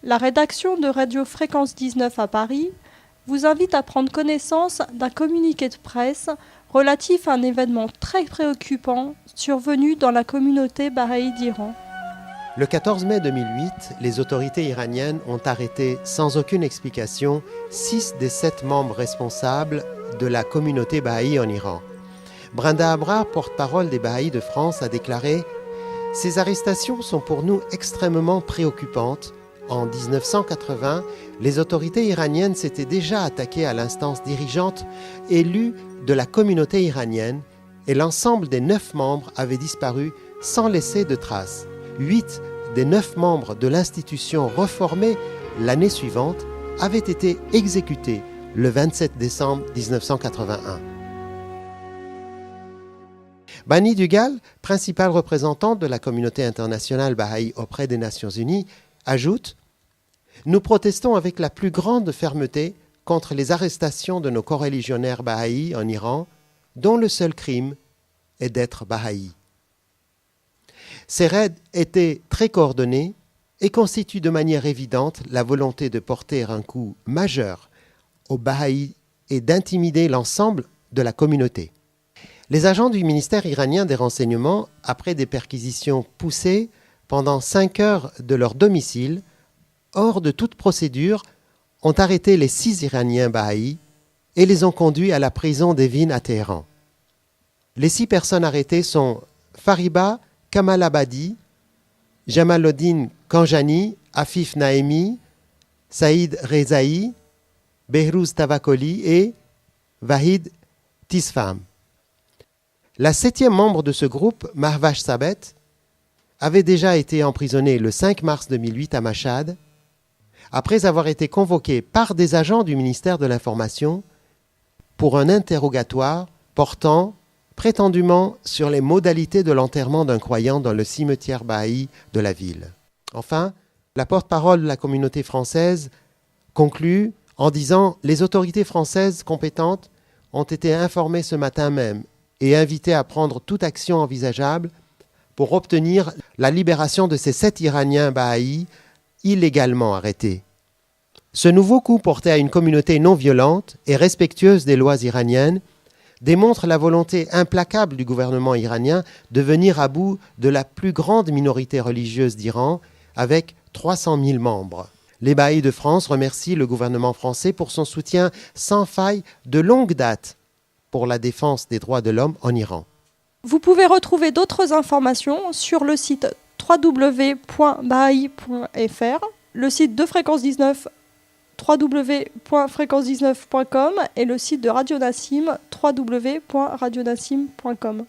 La rédaction de Radio Fréquence 19 à Paris vous invite à prendre connaissance d'un communiqué de presse relatif à un événement très préoccupant survenu dans la communauté bahaï d'Iran. Le 14 mai 2008, les autorités iraniennes ont arrêté sans aucune explication 6 des 7 membres responsables de la communauté bahaï en Iran. Brinda Abrar, porte-parole des Bahaïs de France, a déclaré « Ces arrestations sont pour nous extrêmement préoccupantes. En 1980, les autorités iraniennes s'étaient déjà attaquées à l'instance dirigeante élue de la communauté iranienne et l'ensemble des 9 membres avaient disparu sans laisser de traces. 8 des 9 membres de l'institution reformée l'année suivante avaient été exécutés le 27 décembre 1981. Bani Dugal, principal représentant de la communauté internationale bahaï auprès des Nations Unies, ajoute « Nous protestons avec la plus grande fermeté contre les arrestations de nos coreligionnaires bahaïs en Iran, dont le seul crime est d'être bahaï. Ces raids étaient très coordonnés et constituent de manière évidente la volonté de porter un coup majeur aux bahaïs et d'intimider l'ensemble de la communauté. » Les agents du ministère iranien des Renseignements, après des perquisitions poussées pendant 5 heures de leur domicile, hors de toute procédure, ont arrêté les 6 Iraniens bahaïs et les ont conduits à la prison d'Evin à Téhéran. Les 6 personnes arrêtées sont Fariba Kamalabadi, Jamaluddin Kanjani, Afif Naemi, Saïd Rezaï, Behrouz Tavakoli et Vahid Tisfam. La 7e membre de ce groupe, Mahvash Sabet, avait déjà été emprisonnée le 5 mars 2008 à Mashhad, après avoir été convoquée par des agents du ministère de l'Information pour un interrogatoire portant prétendument sur les modalités de l'enterrement d'un croyant dans le cimetière bahaï de la ville. Enfin, la porte-parole de la communauté française conclut en disant « Les autorités françaises compétentes ont été informées ce matin même et invitées à prendre toute action envisageable pour obtenir la libération de ces 7 Iraniens bahaïs illégalement arrêtés. Ce nouveau coup porté à une communauté non violente et respectueuse des lois iraniennes démontre la volonté implacable du gouvernement iranien de venir à bout de la plus grande minorité religieuse d'Iran avec 300 000 membres. Les Bahaïs de France remercient le gouvernement français pour son soutien sans faille de longue date pour la défense des droits de l'homme en Iran. Vous pouvez retrouver d'autres informations sur le site www.bahaï.fr, le site de Fréquence 19 www.fréquence19.com et le site de Radio Nassim www.radionassim.com.